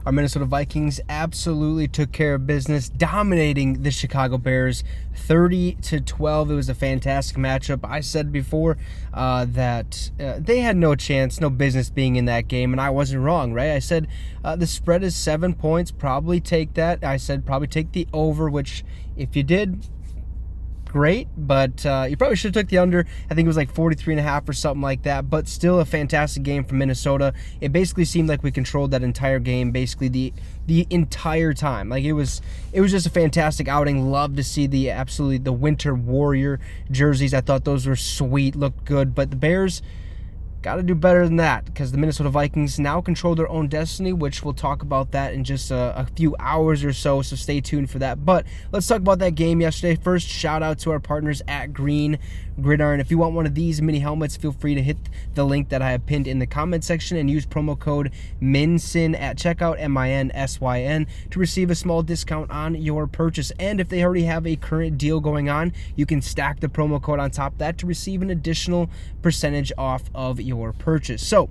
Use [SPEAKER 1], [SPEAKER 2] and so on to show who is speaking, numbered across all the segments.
[SPEAKER 1] Our Minnesota Vikings absolutely took care of business, dominating the Chicago Bears 30-12. It was a fantastic matchup. I said before that they had no chance, no business being in that game, and I wasn't wrong, right? I said the spread is 7 points. Probably take that. I said probably take the over, which if you did, great, but you probably should have took the under. I think it was like 43.5 or something like that, but still a fantastic game from Minnesota. It basically seemed like we controlled that entire game basically the entire time. Like it was just a fantastic outing. Love to see the Winter Warrior jerseys. I thought those were sweet, looked good, but the Bears got to do better than that because the Minnesota Vikings now control their own destiny, which we'll talk about that in just a few hours or so stay tuned for that. But let's talk about that game yesterday. First, shout out to our partners at Green Gridiron. If you want one of these mini helmets, feel free to hit the link that I have pinned in the comment section and use promo code MINSYN at checkout, MINSYN, to receive a small discount on your purchase. And if they already have a current deal going on, you can stack the promo code on top of that to receive an additional percentage off of your purchase. So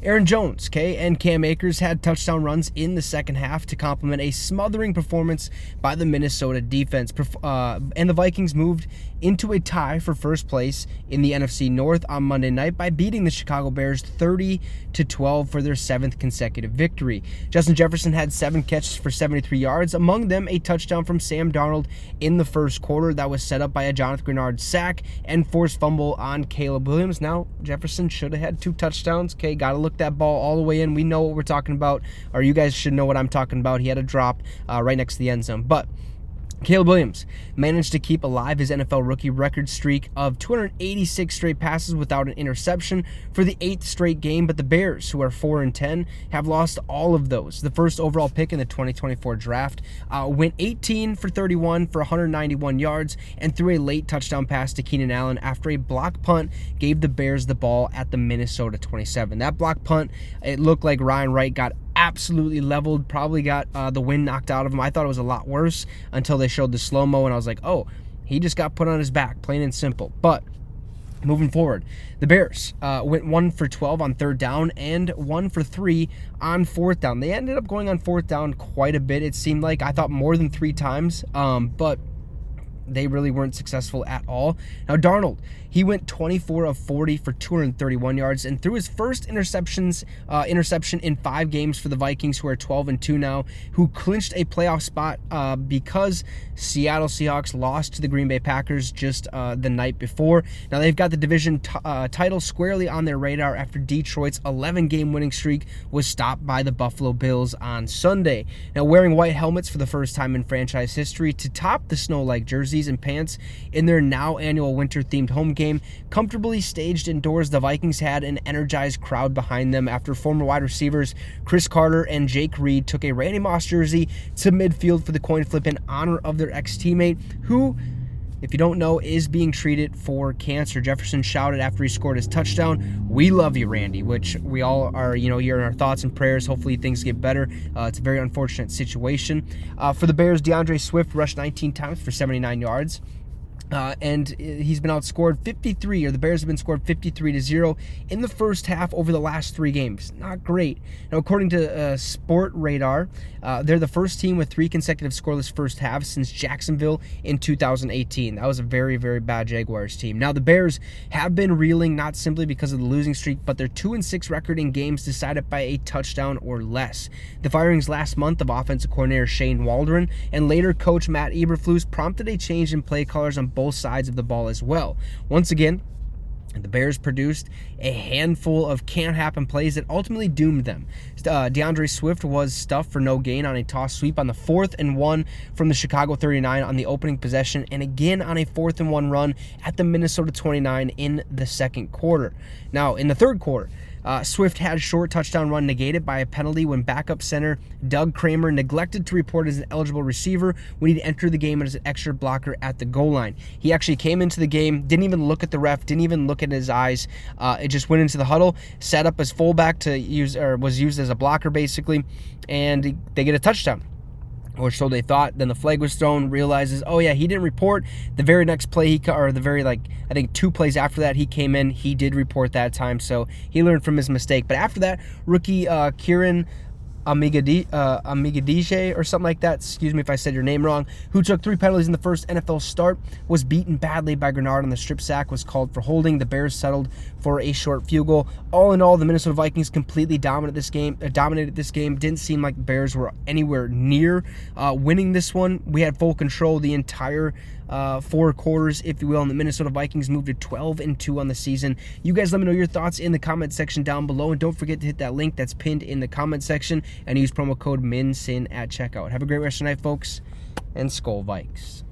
[SPEAKER 1] Aaron Jones, and Cam Akers had touchdown runs in the second half to complement a smothering performance by the Minnesota defense. And the Vikings moved into a tie for first place in the NFC North on Monday night by beating the Chicago Bears 30-12 for their 7th consecutive victory. Justin Jefferson had 7 catches for 73 yards, among them a touchdown from Sam Darnold in the first quarter that was set up by a Jonathan Grenard sack and forced fumble on Caleb Williams. Now, Jefferson should have had 2 touchdowns. Got to look that ball all the way in. We know what we're talking about, or you guys should know what I'm talking about. He had a drop right next to the end zone. But Caleb Williams managed to keep alive his NFL rookie record streak of 286 straight passes without an interception for the 8th straight game, but the Bears, who are 4-10, have lost all of those. The first overall pick in the 2024 draft went 18 for 31 for 191 yards and threw a late touchdown pass to Keenan Allen after a block punt gave the Bears the ball at the Minnesota 27. That block punt, it looked like Ryan Wright got absolutely leveled, probably got the wind knocked out of him. I thought it was a lot worse until they showed the slow-mo, and I was like, oh, he just got put on his back, plain and simple. But moving forward, the Bears went 1 for 12 on 3rd down and 1 for 3 on 4th down. They ended up going on 4th down quite a bit. It seemed like, I thought more than 3 times, but they really weren't successful at all. Now, Darnold, he went 24 of 40 for 231 yards and threw his first interception in 5 games for the Vikings, who are 12-2 now, who clinched a playoff spot because Seattle Seahawks lost to the Green Bay Packers just the night before. Now, they've got the division title squarely on their radar after Detroit's 11-game winning streak was stopped by the Buffalo Bills on Sunday. Now, wearing white helmets for the first time in franchise history to top the snow-like jerseys and pants in their now annual winter-themed home game, comfortably staged indoors, the Vikings had an energized crowd behind them after former wide receivers Chris Carter and Jake Reed took a Randy Moss jersey to midfield for the coin flip in honor of their ex-teammate, who, if you don't know, is being treated for cancer. Jefferson shouted after he scored his touchdown, "We love you, Randy," which we all are, here in our thoughts and prayers. Hopefully things get better. It's a very unfortunate situation. For the Bears, DeAndre Swift rushed 19 times for 79 yards. And he's been outscored the Bears have been scored 53-0 in the first half over the last 3 games. Not great. Now, according to Sport Radar, they're the first team with 3 consecutive scoreless first halves since Jacksonville in 2018. That was a very, very bad Jaguars team. Now, the Bears have been reeling not simply because of the losing streak, but their 2-6 record in games decided by a touchdown or less. The firings last month of offensive coordinator Shane Waldron and later coach Matt Eberflus prompted a change in play callers on both sides of the ball as well. Once again, the Bears produced a handful of can't-happen plays that ultimately doomed them. DeAndre Swift was stuffed for no gain on a toss sweep on the 4th and 1 from the Chicago 39 on the opening possession, and again on a 4th and 1 run at the Minnesota 29 in the second quarter. Now, in the third quarter, Swift had a short touchdown run negated by a penalty when backup center Doug Kramer neglected to report as an eligible receiver when he'd entered the game as an extra blocker at the goal line. He actually came into the game, didn't even look at the ref, didn't even look at his eyes. It just went into the huddle, set up as fullback was used as a blocker basically, and they get a touchdown. Or so they thought. Then the flag was thrown, realizes, oh yeah, he didn't report. The very next play, I think 2 plays after that, he came in, he did report that time, so he learned from his mistake. But after that, rookie Kieran Amigadije or something like that, excuse me if I said your name wrong, who took 3 penalties in the first NFL start, was beaten badly by Grenard on the strip sack, was called for holding. The Bears settled for a short field goal. All in all, the Minnesota Vikings completely dominated this game. Didn't seem like the Bears were anywhere near winning this one. We had full control the entire 4 quarters, if you will, and the Minnesota Vikings moved to 12-2 on the season. You guys let me know your thoughts in the comment section down below, and don't forget to hit that link that's pinned in the comment section and use promo code MINSIN at checkout. Have a great rest of the night, folks, and Skol Vikes.